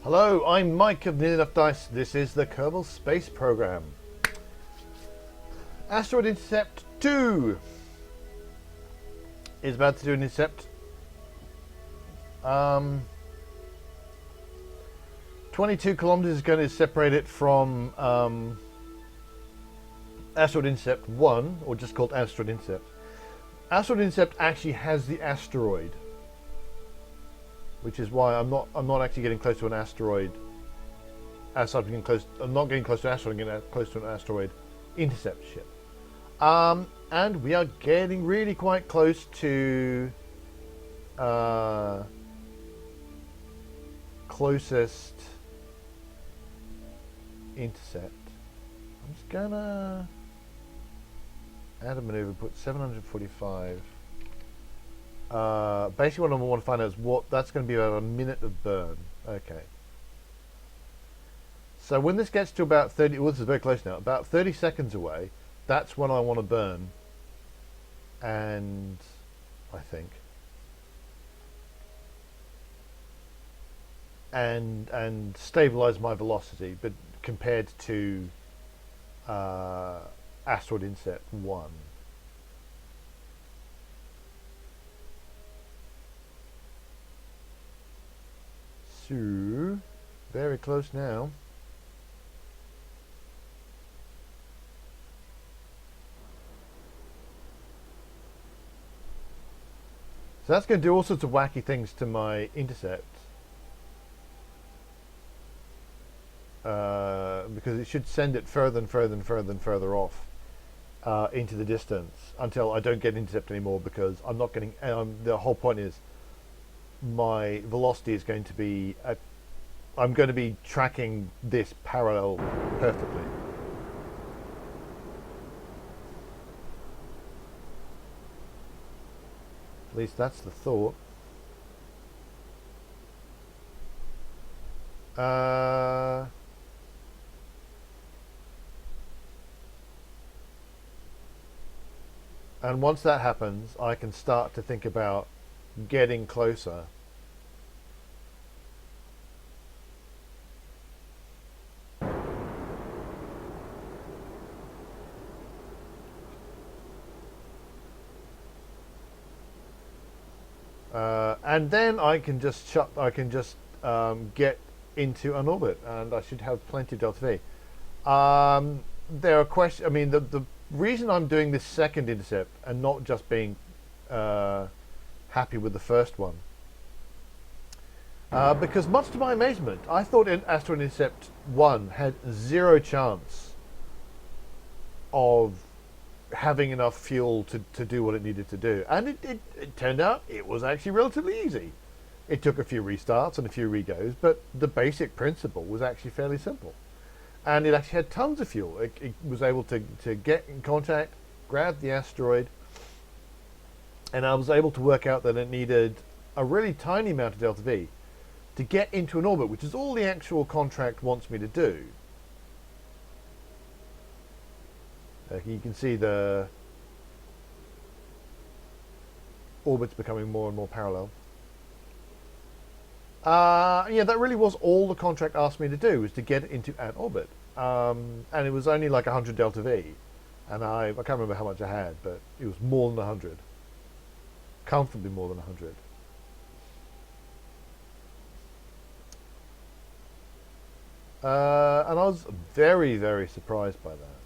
Hello, I'm Mike of Nearly Enough Dice. This is the Kerbal Space Program. Asteroid Intercept 2 is about to do an intercept. 22 kilometers is going to separate it from Asteroid Intercept 1, or just called Asteroid Intercept. Asteroid Intercept actually has the asteroid, which is why I'm not actually getting close to an asteroid. I'm not getting close to an asteroid. I'm getting close to an asteroid intercept ship. And we are getting really quite close to closest intercept. I'm just gonna add a maneuver. Put 745. Basically what I want to find out is what that's going to be about a minute of burn. Okay. So when this gets to about 30, well, this is very close now, about 30 seconds away, that's when I want to burn. And I think. And stabilize my velocity, but compared to Asteroid Intercept 1. So, very close now. So that's going to do all sorts of wacky things to my intercept. Because it should send it further and further and further and further off into the distance until I don't get intercept anymore, because I'm not getting... the whole point is my velocity is going to be... I'm going to be tracking this parallel perfectly. At least that's the thought. And once that happens, I can start to think about getting closer. And then I can just get into an orbit, and I should have plenty of delta V. There are questions. I mean, the reason I'm doing this second intercept and not just being happy with the first one, because much to my amazement, I thought Asteroid Intercept 1 had zero chance of having enough fuel to do what it needed to do, and it turned out it was actually relatively easy. It took a few restarts and a few regos, but the basic principle was actually fairly simple. And it actually had tons of fuel. It was able to get in contact, grab the asteroid, and I was able to work out that it needed a really tiny amount of delta V to get into an orbit, which is all the actual contract wants me to do. You can see the orbits becoming more and more parallel. Yeah, that really was all the contract asked me to do, was to get into an orbit. And it was only like 100 delta V. And I can't remember how much I had, but it was more than 100. Comfortably more than 100. And I was very, very surprised by that.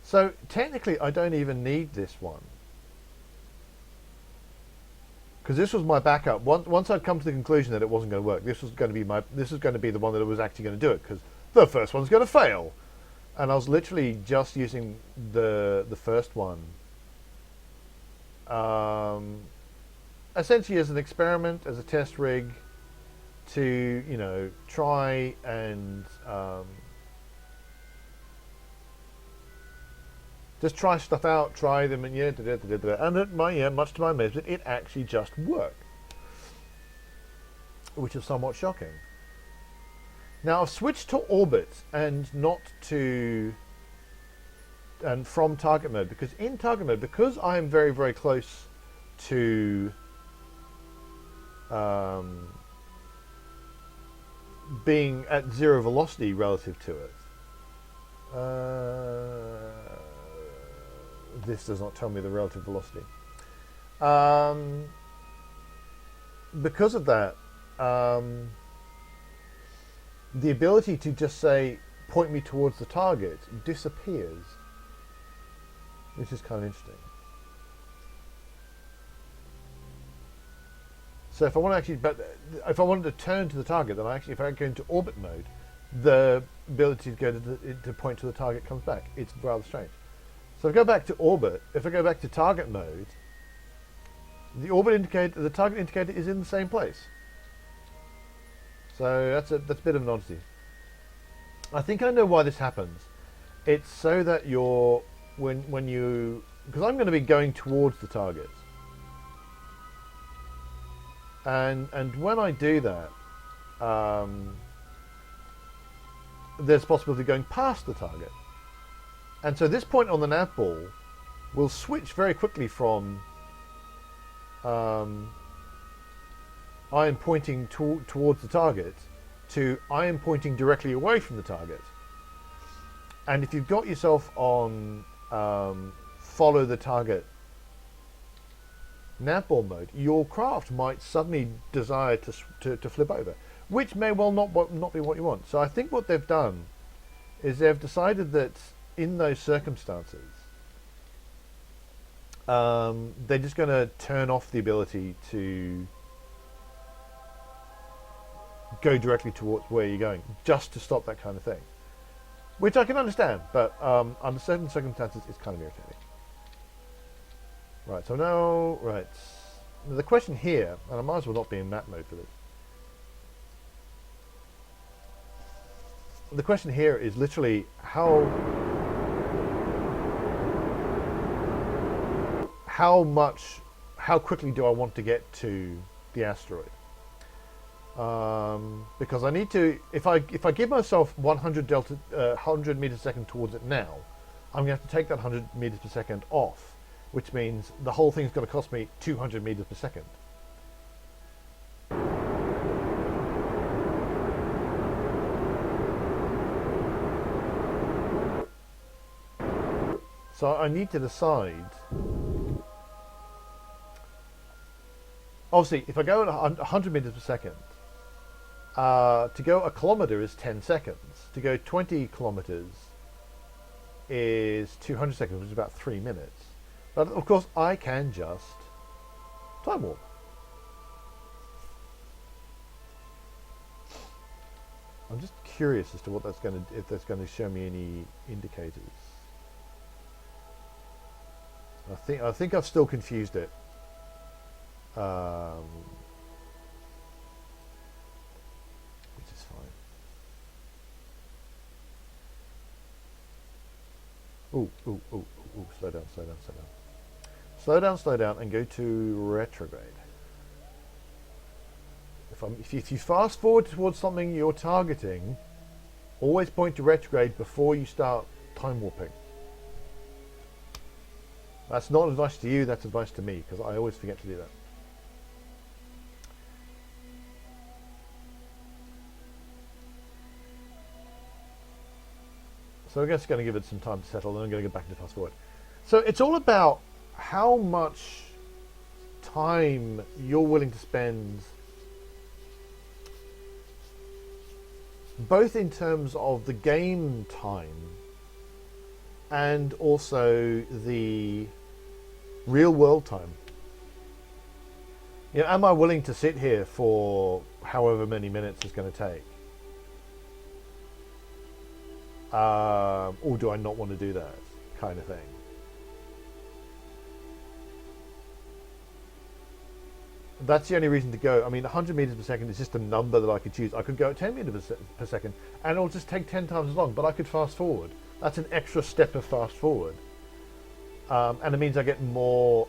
So technically I don't even need this one, because this was my backup. Once I'd come to the conclusion that it wasn't going to work, this was going to be the one that was actually going to do it, because the first one's going to fail. And I was literally just using the first one essentially as an experiment, as a test rig, to, you know, try and just try stuff out, try them, and and much to my amazement, it actually just worked, which is somewhat shocking. Now I've switched to orbit and not to and from target mode, because in target mode, because I am very, very close to being at zero velocity relative to it. This does not tell me the relative velocity. Because of that, the ability to just say, point me towards the target disappears, which is kind of interesting. So if I want to actually, but if I wanted to turn to the target, then if I go into orbit mode, the ability to go to point to the target comes back. It's rather strange. So if I go back to orbit, if I go back to target mode, the orbit indicator, the target indicator is in the same place. So that's a bit of an oddity. I think I know why this happens. It's so that you're when you, because I'm going to be going towards the target, and when I do that, there's a possibility of going past the target, and so this point on the nav ball will switch very quickly from I am pointing towards the target to I am pointing directly away from the target. And if you've got yourself on follow the target navball mode, your craft might suddenly desire to flip over, which may well not be what you want. So I think what they've done is they've decided that in those circumstances, they're just going to turn off the ability to go directly towards where you're going, just to stop that kind of thing. Which I can understand, but under certain circumstances, it's kind of irritating. Right, so now, right. The question here, and I might as well not be in map mode for this. The question here is literally how quickly do I want to get to the asteroid? Because I need to, if I give myself 100 meters per second towards it now, I'm going to have to take that 100 meters per second off, which means the whole thing's going to cost me 200 meters per second. So I need to decide. Obviously, if I go at 100 meters per second, to go a kilometer is 10 seconds. To go 20 kilometers is 200 seconds, which is about 3 minutes. But of course, I can just time warp. I'm just curious as to what that's going to, if that's going to show me any indicators. I think I've still confused it. Which is fine. Ooh, slow down. Slow down, and go to retrograde. If you fast forward towards something you're targeting, always point to retrograde before you start time warping. That's not advice to you, that's advice to me, because I always forget to do that. So I'm just going to give it some time to settle, and I'm going to go back into fast forward. So it's all about how much time you're willing to spend, both in terms of the game time and also the real world time. You know, am I willing to sit here for however many minutes it's going to take? Or do I not want to do that kind of thing? That's the only reason to go. I mean, 100 meters per second is just a number that I could choose. I could go at 10 meters per second, and it'll just take 10 times as long, but I could fast forward. That's an extra step of fast forward. And it means I get more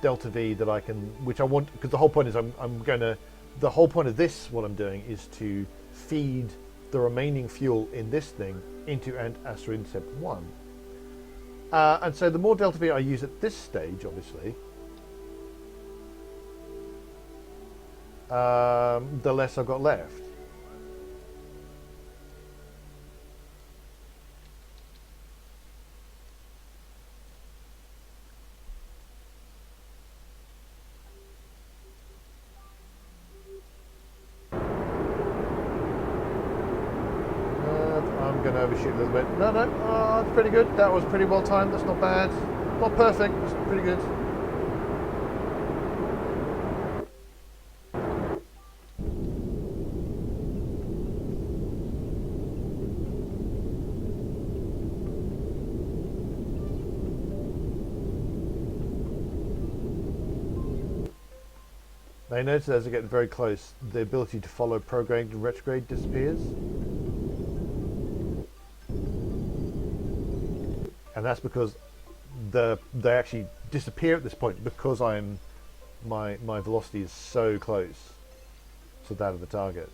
delta V that I can, which I want, because the whole point is the whole point of this, what I'm doing, is to feed the remaining fuel in this thing into Asteroid Intercept 1. And so the more delta V I use at this stage, obviously, the less I've got left. I'm going to overshoot a little bit. No, no, that's pretty good. That was pretty well timed. That's not bad. Not perfect, it's pretty good. Now you notice as I get very close, the ability to follow prograde and retrograde disappears. And that's because they actually disappear at this point because my velocity is so close to that of the target.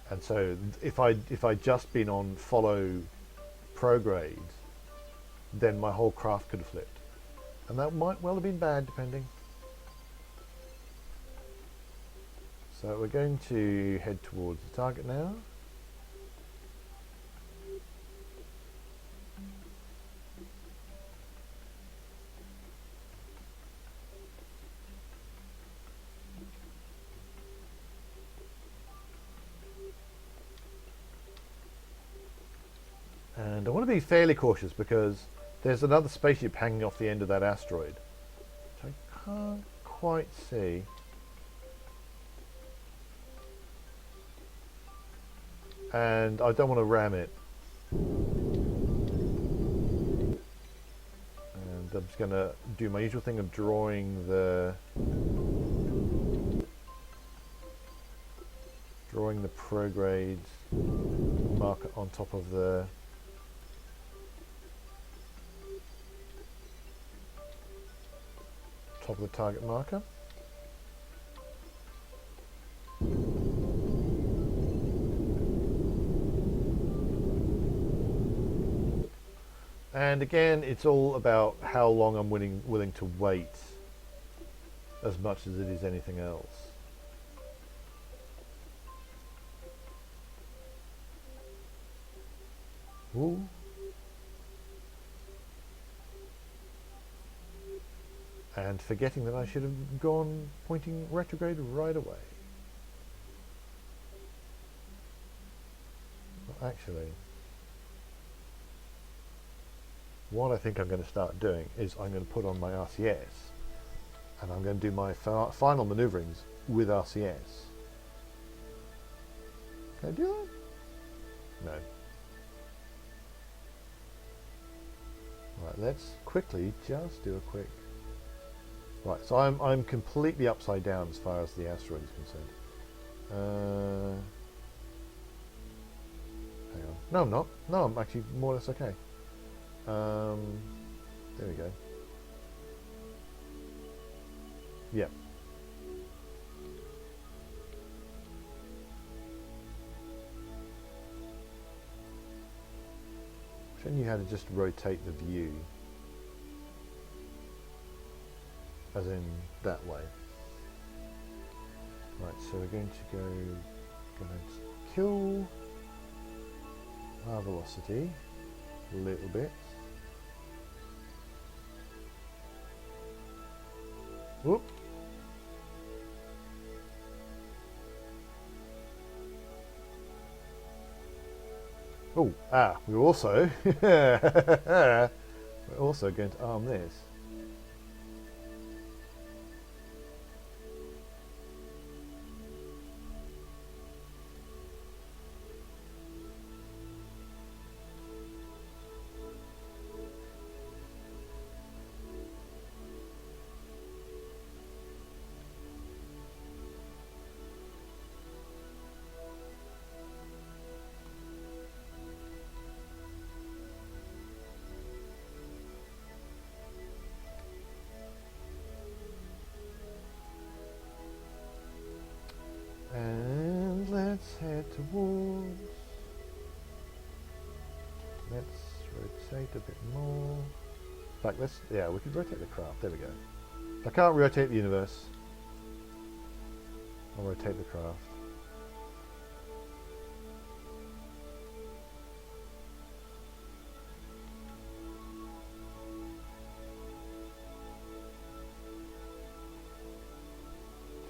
And so if I'd just been on follow prograde, then my whole craft could have flipped. And that might well have been bad, depending. So we're going to head towards the target now. And I want to be fairly cautious because there's another spaceship hanging off the end of that asteroid, which I can't quite see. And I don't want to ram it. And I'm just going to do my usual thing of drawing the prograde marker on top of the target marker. And again, it's all about how long I'm willing to wait as much as it is anything else. Ooh. And forgetting that I should have gone pointing retrograde right away. Well, actually, what I think I'm going to start doing is I'm going to put on my RCS and I'm going to do my final maneuverings with RCS. Can I do that? No. Right, let's quickly just do a quick... Right, so I'm completely upside down as far as the asteroid is concerned. Hang on. No, I'm not. No, I'm actually more or less okay. There we go. Yeah. I knew how to just rotate the view. As in that way. Right, so we're going to go kill our velocity a little bit. Whoop. Oh, we're also we're also going to arm this. And let's head towards... Let's rotate a bit more. In fact, we could rotate the craft. There we go. If I can't rotate the universe, I'll rotate the craft.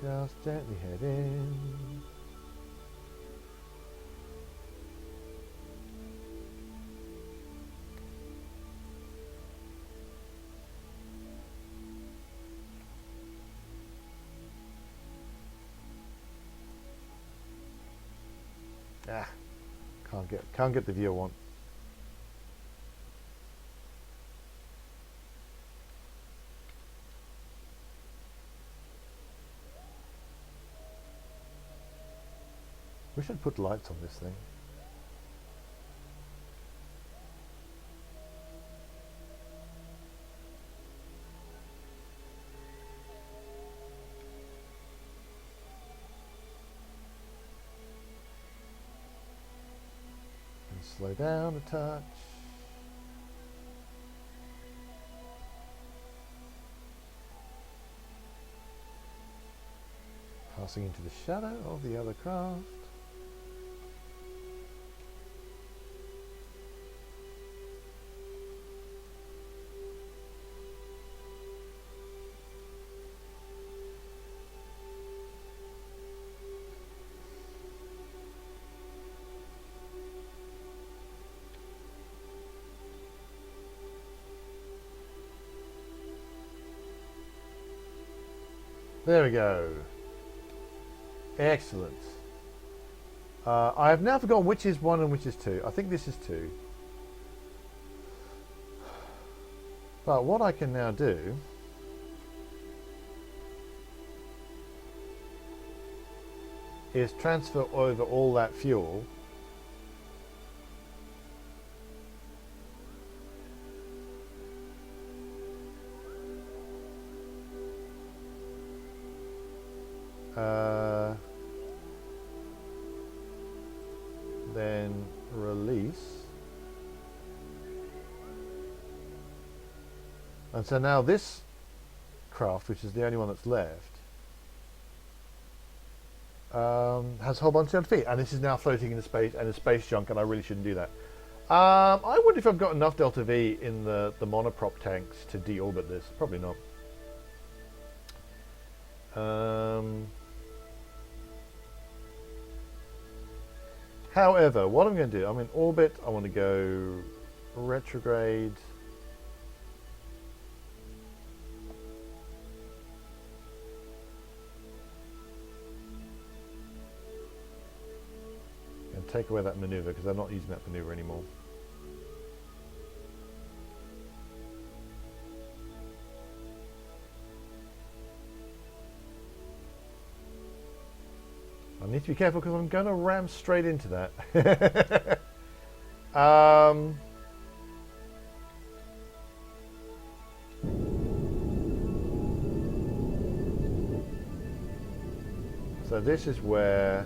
Just gently head in. Can't get the view I want. We should put lights on this thing. And slow down a touch. Passing into the shadow of the other craft. There we go. Excellent. I have now forgotten which is 1 and which is 2. I think this is 2. But what I can now do is transfer over all that fuel then release, and so now this craft, which is the only one that's left, has a whole bunch of feet, and this is now floating in space and is space junk, and I really shouldn't do that. I wonder if I've got enough delta V in the monoprop tanks to deorbit this. Probably not. However, what I'm going to do, I'm in orbit, I want to go retrograde. And take away that maneuver because I'm not using that maneuver anymore. I need to be careful because I'm going to ram straight into that. So this is where...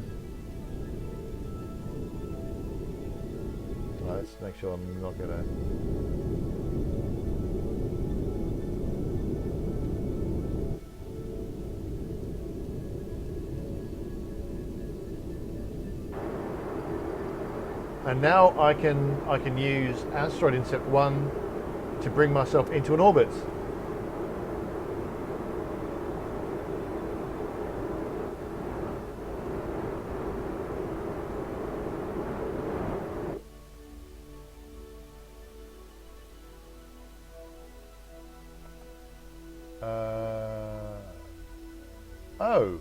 Let's make sure I'm not going to... And now I can use Asteroid Intercept 1 to bring myself into an orbit. Oh.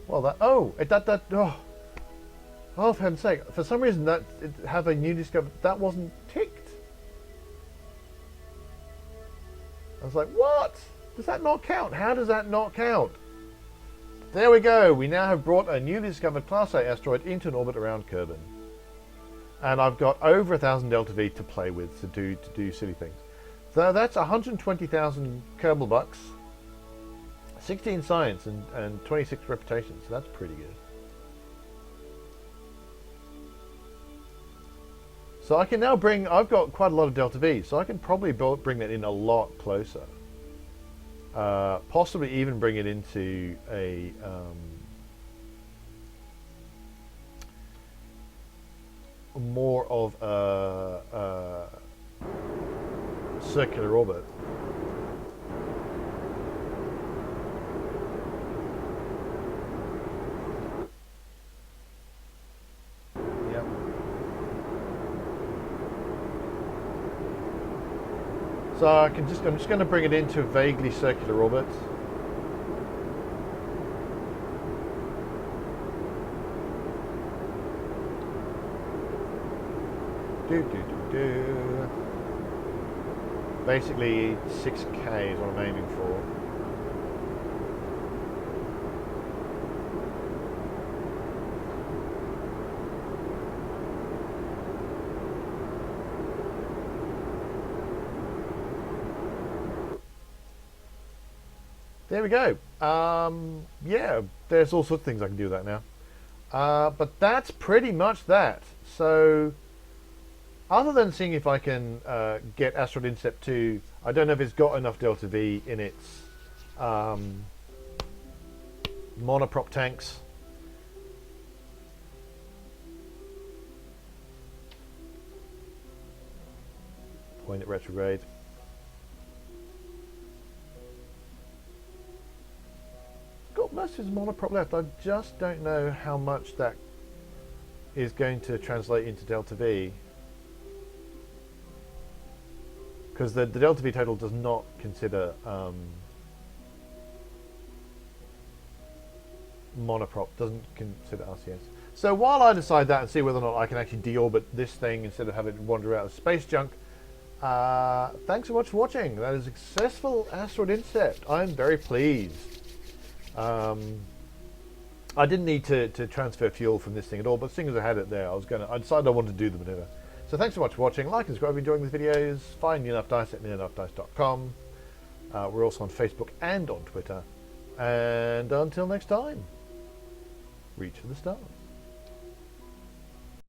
Well, oh, for heaven's sake! For some reason, that have a new discovered that wasn't ticked. I was like, what? Does that not count? How does that not count? There we go. We now have brought a newly discovered Class A asteroid into an orbit around Kerbal, and I've got over 1,000 delta V to play with to do silly things. So that's 120,000 Kerbal bucks. 16 science and 26 reputation, so that's pretty good. So I can now bring, I've got quite a lot of delta V, so I can probably bring that in a lot closer. Possibly even bring it into a more of a circular orbit. Yep. So I'm just going to bring it into a vaguely circular orbit. Basically 6K is what I'm aiming for. There we go. Yeah, there's all sorts of things I can do with that now. But that's pretty much that. So, other than seeing if I can get Asteroid Intercept 2, I don't know if it's got enough delta V in its monoprop tanks. Point at retrograde. Got most of his monoprop left. I just don't know how much that is going to translate into delta V, because the delta V total does not consider monoprop, doesn't consider RCS. So while I decide that and see whether or not I can actually deorbit this thing instead of having it wander out of space junk, thanks so much for watching. That is a successful Asteroid Intercept. I'm very pleased. I didn't need to transfer fuel from this thing at all, but seeing as I had it there, I decided I wanted to do the maneuver. So thanks so much for watching. Like and subscribe if you're enjoying these videos. Find Near Enough Dice at nearenoughdice.com. We're also on Facebook and on Twitter. And until next time, reach for the stars.